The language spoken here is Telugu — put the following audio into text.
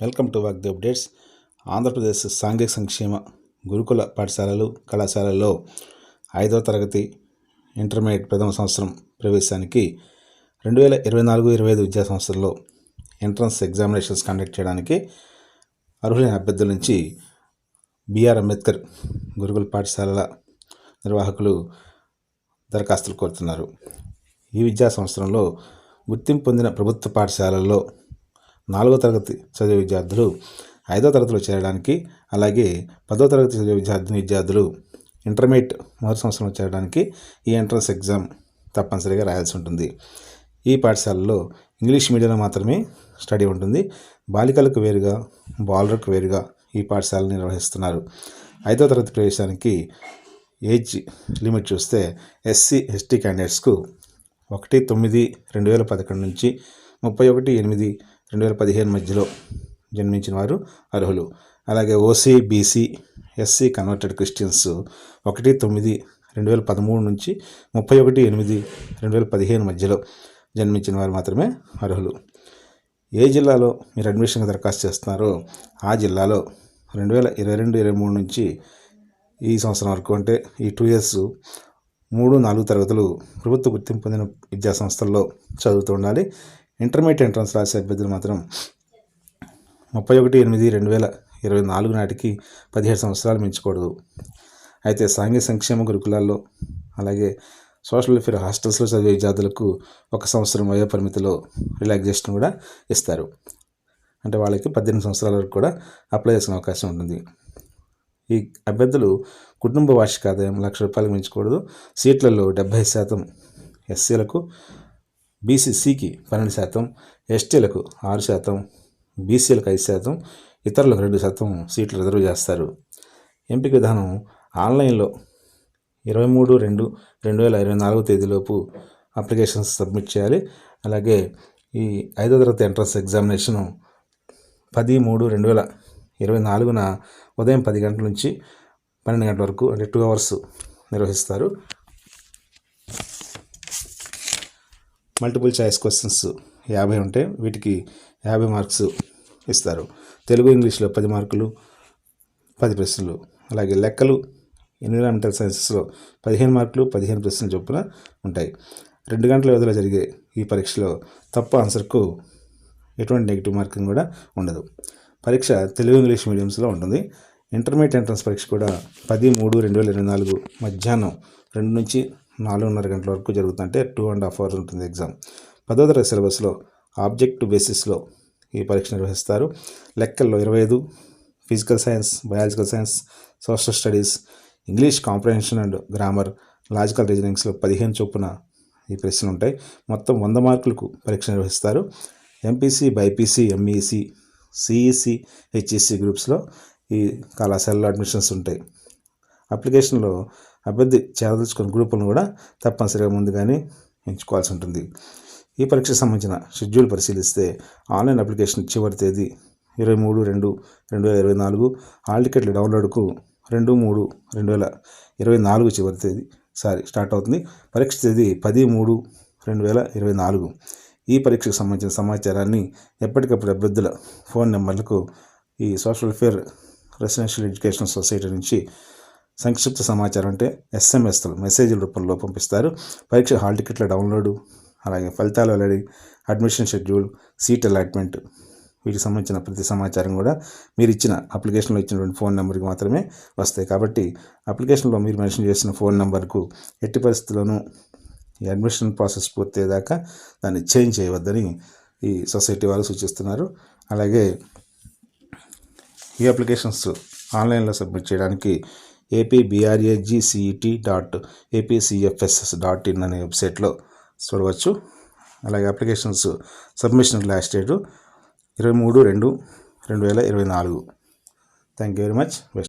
Welcome to Vagdi updates. Andhra Pradesh సాంఘిక సంక్షేమ గురుకుల పాఠశాలలు కళాశాలల్లో 5వ తరగతి ఇంటర్మీడియట్ ప్రథమ సంవత్సరం ప్రవేశానికి 2024-25 విద్యా సంవత్సరంలో ఎంట్రన్స్ ఎగ్జామినేషన్స్ కండక్ట్ చేయడానికి అర్హులైన అభ్యర్థుల నుంచి బిఆర్ అంబేద్కర్ గురుకుల పాఠశాలల నిర్వాహకులు దరఖాస్తులు కోరుతున్నారు. ఈ విద్యా సంవత్సరంలో గుర్తింపు పొందిన ప్రభుత్వ పాఠశాలల్లో 4వ తరగతి చదివే విద్యార్థులు 5వ తరగతిలో చేరడానికి, అలాగే 10వ తరగతి చదివే విద్యార్థులు ఇంటర్మీడియట్ మొదటి సంవత్సరంలో చేరడానికి ఈ ఎంట్రన్స్ ఎగ్జామ్ తప్పనిసరిగా రాయాల్సి ఉంటుంది. ఈ పాఠశాలలో ఇంగ్లీష్ మీడియంలో మాత్రమే స్టడీ ఉంటుంది. బాలికలకు వేరుగా, బాలురకు వేరుగా ఈ పాఠశాలను నిర్వహిస్తున్నారు. 5వ తరగతి ప్రవేశానికి ఏజ్ లిమిట్ చూస్తే SC/ST క్యాండిడేట్స్కు 1/9/2011 నుంచి 31/8/2015 మధ్యలో జన్మించిన వారు అర్హులు. అలాగే OC, BC, SC converted Christians 1/9/2013 నుంచి 31/8/2015 మధ్యలో జన్మించిన వారు మాత్రమే అర్హులు. ఏ జిల్లాలో మీరు అడ్మిషన్కి దరఖాస్తు చేస్తున్నారో ఆ జిల్లాలో 2022-23 నుంచి ఈ సంవత్సరం వరకు, అంటే ఈ 2 years 3-4 తరగతులు ప్రభుత్వ గుర్తింపు పొందిన విద్యా సంస్థల్లో చదువుతూ ఉండాలి. ఇంటర్మీడియట్ ఎంట్రన్స్ రాసే అభ్యర్థులు మాత్రం 31/8/2024 నాటికి 17 సంవత్సరాలు మించకూడదు. అయితే సాంఘిక సంక్షేమ గురుకులాల్లో, అలాగే సోషల్ వెల్ఫేర్ హాస్టల్స్లో చదివే విద్యార్థులకు 1 సంవత్సరం వయో పరిమితిలో రిలాక్సేషన్ కూడా ఇస్తారు. అంటే వాళ్ళకి 18 సంవత్సరాల వరకు కూడా అప్లై చేసుకునే అవకాశం ఉంటుంది. ఈ అభ్యర్థులు కుటుంబ వార్షిక ఆదాయం ₹1,00,000 మించకూడదు. సీట్లలో 70% SCలకు, BCకి 12%, STలకు 6%, BCలకు 5%, ఇతరులకు 2% సీట్లు రిజర్వ్ చేస్తారు. ఎంపిక విధానం ఆన్లైన్లో 23/2/2024 తేదీలోపు అప్లికేషన్స్ సబ్మిట్ చేయాలి. అలాగే ఈ 5వ తరగతి ఎంట్రన్స్ ఎగ్జామినేషను 10/3/2024 ఉదయం 10 గంటల నుంచి 12 గంటల వరకు, అంటే 2 hours నిర్వహిస్తారు. మల్టిపుల్ చాయిస్ క్వశ్చన్స్ 50 ఉంటాయి. వీటికి 50 మార్క్స్ ఇస్తారు. తెలుగు, ఇంగ్లీష్లో 10 మార్కులు, 10 ప్రశ్నలు. అలాగే లెక్కలు, ఎన్విరాన్మెంటల్ సైన్సెస్లో 15 మార్కులు, 15 ప్రశ్నలు చొప్పున ఉంటాయి. 2 గంటల వ్యవధిలో జరిగే ఈ పరీక్షలో తప్పు ఆన్సర్కు ఎటువంటి నెగిటివ్ మార్కింగ్ కూడా ఉండదు. పరీక్ష తెలుగు, ఇంగ్లీష్ మీడియంస్లో ఉంటుంది. ఇంటర్మీడియట్ ఎంట్రన్స్ పరీక్ష కూడా 10/3/2024 మధ్యాహ్నం 2 నుంచి 4:30 గంటల వరకు జరుగుతుంది. అంటే 2.5 hours ఉంటుంది ఎగ్జామ్. 10వ తరగతి సిలబస్లో ఆబ్జెక్టివ్ బేసిస్లో ఈ పరీక్ష నిర్వహిస్తారు. లెక్కల్లో 25, physical science, biological science, social studies, English comprehension and grammar, logical రీజనింగ్స్లో 15 చొప్పున ఈ ప్రశ్నలు ఉంటాయి. మొత్తం 100 మార్కులకు పరీక్ష నిర్వహిస్తారు. MPC, BIPC, MEC, CEC, HEC గ్రూప్స్లో ఈ కళాశాలలో అడ్మిషన్స్ ఉంటాయి. అప్లికేషన్లో అభ్యర్థి చేరదలుచుకున్న గ్రూపులను కూడా తప్పనిసరిగా ముందుగానే ఎంచుకోవాల్సి ఉంటుంది. ఈ పరీక్షకు సంబంధించిన షెడ్యూల్ పరిశీలిస్తే ఆన్లైన్ అప్లికేషన్ చివరి తేదీ 23/2/2024, హాల్ టికెట్ల డౌన్లోడ్కు 2/3/2024 చివరి తేదీ స్టార్ట్ అవుతుంది. పరీక్ష తేదీ 10/3/2024. ఈ పరీక్షకు సంబంధించిన సమాచారాన్ని ఎప్పటికప్పుడు అభ్యర్థుల ఫోన్ నెంబర్లకు ఈ social welfare residential education society నుంచి సంక్షిప్త సమాచారం, అంటే SMSలు, మెసేజ్ల రూపంలో పంపిస్తారు. పరీక్ష హాల్ టికెట్ల డౌన్లోడు, అలాగే ఫలితాలు వెల్లడి, అడ్మిషన్ షెడ్యూల్, సీట్ అలాట్మెంట్, వీటికి సంబంధించిన ప్రతి సమాచారం కూడా మీరు ఇచ్చిన అప్లికేషన్లో ఇచ్చినటువంటి ఫోన్ నెంబర్కి మాత్రమే వస్తాయి. కాబట్టి అప్లికేషన్లో మీరు మెన్షన్ చేసిన ఫోన్ నెంబర్కు ఎట్టి పరిస్థితుల్లోనూ ఈ అడ్మిషన్ ప్రాసెస్ పూర్తయ్యేదాకా దాన్ని చేంజ్ చేయవద్దని ఈ సొసైటీ వారు సూచిస్తున్నారు. అలాగే ఈ అప్లికేషన్స్ ఆన్లైన్లో సబ్మిట్ చేయడానికి apbragcet.apcfss.in అనే వెబ్సైట్లో చూడవచ్చు. అలాగే applications submission last date 23/2/2024. Thank you very much.